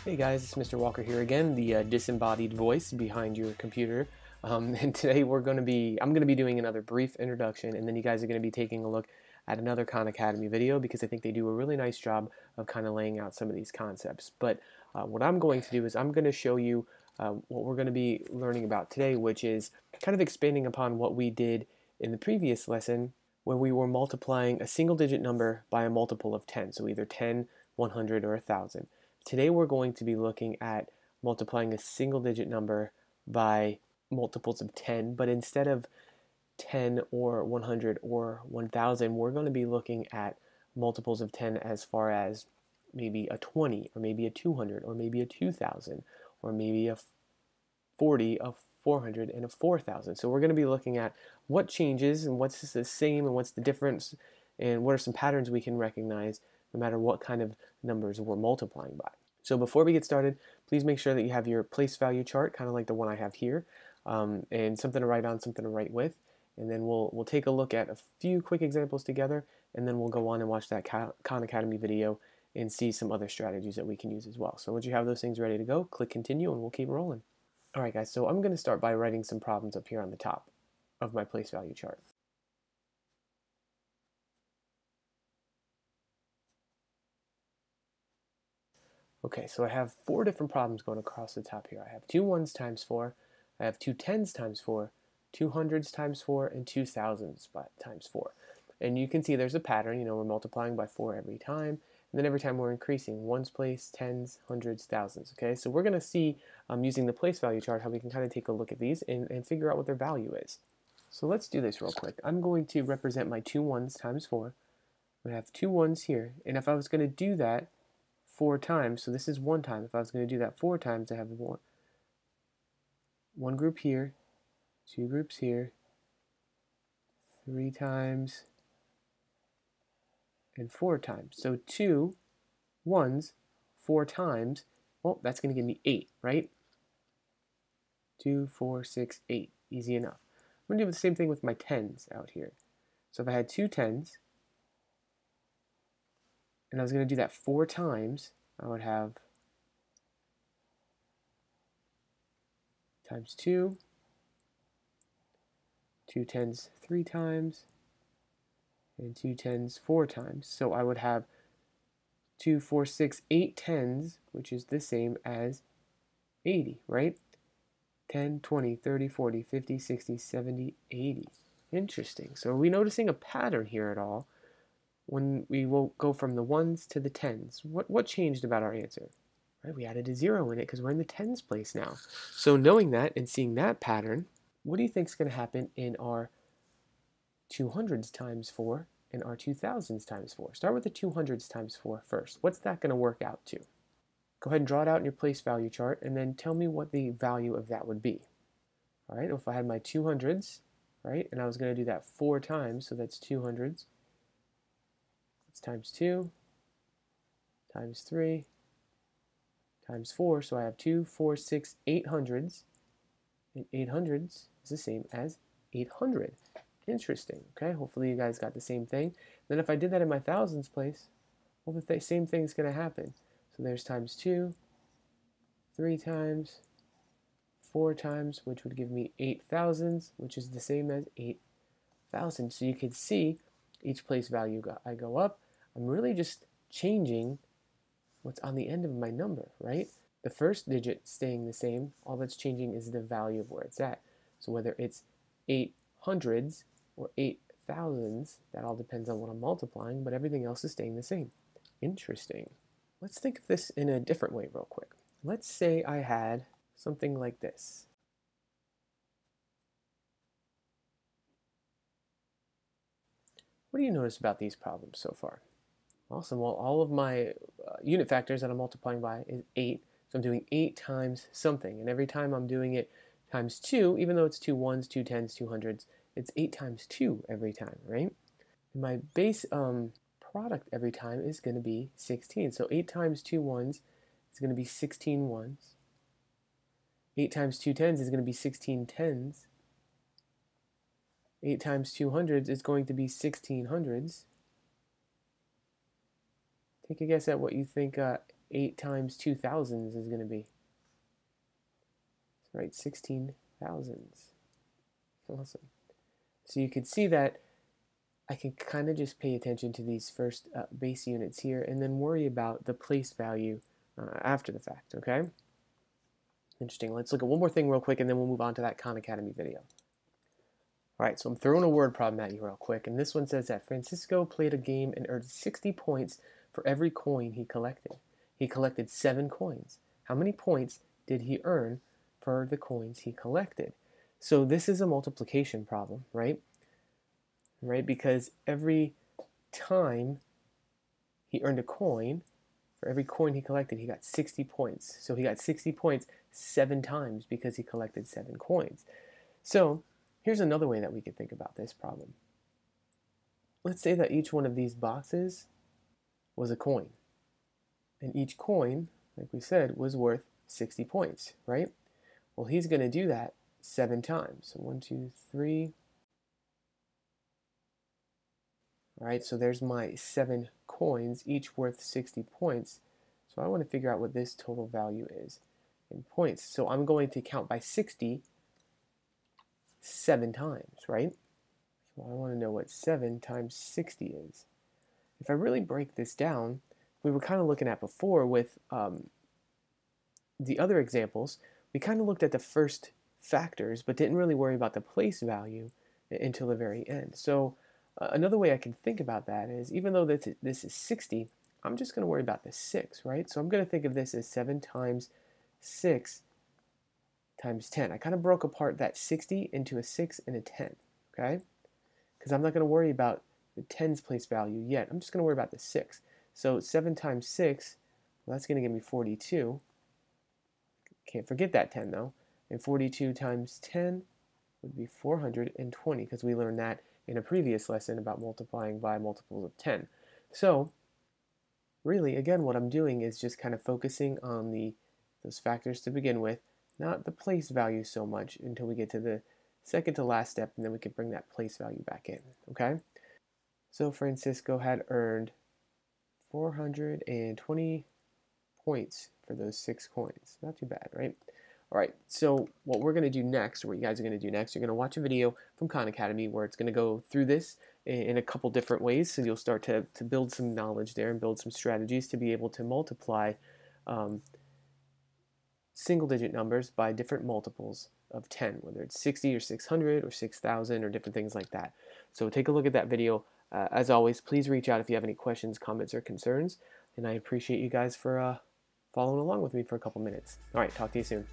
Hey guys, it's Mr. Walker here again, the disembodied voice behind your computer. And today I'm going to be doing another brief introduction, and then you guys are going to be taking a look at another Khan Academy video because I think they do a really nice job of kind of laying out some of these concepts. But what I'm going to do is I'm going to show you what we're going to be learning about today, which is kind of expanding upon what we did in the previous lesson where we were multiplying a single digit number by a multiple of 10, so either 10, 100, or 1,000. Today we're going to be looking at multiplying a single digit number by multiples of 10, but instead of 10 or 100 or 1,000, we're going to be looking at multiples of 10 as far as maybe a 20 or maybe a 200 or maybe a 2,000 or maybe a 40, a 400, and a 4,000. So we're going to be looking at what changes and what's the same and what's the difference and what are some patterns we can recognize no matter what kind of numbers we're multiplying by. So before we get started, please make sure that you have your place value chart, kind of like the one I have here, and something to write on, something to write with. And then we'll take a look at a few quick examples together, and then we'll go on and watch that Khan Academy video and see some other strategies that we can use as well. So once you have those things ready to go, click continue and we'll keep rolling. Alright guys, so I'm going to start by writing some problems up here on the top of my place value chart. Okay, so I have 4 different problems going across the top here. I have 2 ones times 4, I have 2 tens times 4, 2 hundreds times 4, and 2 thousands times 4. And you can see there's a pattern, we're multiplying by 4 every time, and then every time we're increasing, ones place, tens, hundreds, thousands, okay? So we're going to see, using the place value chart, how we can kind of take a look at these and figure out what their value is. So let's do this real quick. I'm going to represent my 2 ones times 4. I have 2 ones here, and if I was going to do that 4 times, so this is 1 time. If I was going to do that 4 times, I have one group here, 2 groups here, 3 times, and 4 times. So 2 ones 4 times, well, that's going to give me 8, right? 2, 4, 6, 8. Easy enough. I'm going to do the same thing with my tens out here. So if I had 2 tens, and I was going to do that 4 times, I would have times 2, 2 tens 3 times, and 2 tens 4 times. So I would have 2, 4, 6, 8 tens, which is the same as 80, right? 10, 20, 30, 40, 50, 60, 70, 80. Interesting. So are we noticing a pattern here at all? When we will go from the ones to the tens, what changed about our answer? Right, we added a 0 in it because we're in the tens place now. So knowing that and seeing that pattern, what do you think is going to happen in our 200s times 4 and our 2000s times 4? Start with the 200s times 4 first. What's that going to work out to? Go ahead and draw it out in your place value chart and then tell me what the value of that would be. All right, if I had my 200s, right, and I was going to do that 4 times, so that's 200s. It's times 2, times 3, times 4, so I have 2, 4, 6, 800s, and 800s is the same as 800. Interesting, okay? Hopefully you guys got the same thing. Then if I did that in my thousands place, well, the same thing's going to happen. So there's times 2, 3 times, 4 times, which would give me 8 thousands, which is the same as 8,000. So you can see each place value I go up, I'm really just changing what's on the end of my number, right? The first digit staying the same, all that's changing is the value of where it's at. So whether it's 800s or 8,000s, that all depends on what I'm multiplying, but everything else is staying the same. Interesting. Let's think of this in a different way real quick. Let's say I had something like this. What do you notice about these problems so far? Awesome. Well, all of my unit factors that I'm multiplying by is 8. So I'm doing 8 times something. And every time I'm doing it times 2, even though it's 2 ones, 2 tens, 2 hundreds, it's 8 times 2 every time, right? And my base product every time is going to be 16. So 8 times 2 ones is going to be 16 ones. 8 times 2 tens is going to be 16 tens. 8 times 2 hundreds is going to be 16 hundreds. Take a guess at what you think 8 times 2 thousands is going to be? Right, 16 thousands. Awesome. So you can see that I can kind of just pay attention to these first base units here and then worry about the place value after the fact, okay? Interesting. Let's look at one more thing real quick and then we'll move on to that Khan Academy video. All right, so I'm throwing a word problem at you real quick, and this one says that Francisco played a game and earned 60 points for every coin he collected. He collected 7 coins. How many points did he earn for the coins he collected? So this is a multiplication problem, right? Because every time he earned a coin, for every coin he collected, he got 60 points. So he got 60 points 7 times because he collected 7 coins. So here's another way that we could think about this problem. Let's say that each one of these boxes was a coin. And each coin, like we said, was worth 60 points, right? Well, he's going to do that 7 times. So 1, 2, 3. All right, so there's my 7 coins, each worth 60 points. So I want to figure out what this total value is in points. So I'm going to count by 60 7 times, right? So I want to know what 7 times 60 is. If I really break this down, we were kind of looking at before with the other examples, we kind of looked at the first factors, but didn't really worry about the place value until the very end. So another way I can think about that is, even though this is 60, I'm just going to worry about the 6, right? So I'm going to think of this as 7 times 6 times 10. I kind of broke apart that 60 into a 6 and a 10, okay? Because I'm not going to worry about the 10's place value yet. I'm just going to worry about the 6. So 7 times 6, well, that's going to give me 42. Can't forget that 10, though. And 42 times 10 would be 420, because we learned that in a previous lesson about multiplying by multiples of 10. So really, again, what I'm doing is just kind of focusing on those factors to begin with, not the place value so much until we get to the second to last step, and then we can bring that place value back in, okay? So Francisco had earned 420 points for those 6 coins. Not too bad, right? All right, so what we're going to do next, or what you guys are going to do next, you're going to watch a video from Khan Academy where it's going to go through this in a couple different ways, so you'll start to build some knowledge there and build some strategies to be able to multiply single-digit numbers by different multiples of 10, whether it's 60 or 600 or 6,000 or different things like that. So take a look at that video. As always, please reach out if you have any questions, comments, or concerns, and I appreciate you guys for following along with me for a couple minutes. All right, talk to you soon.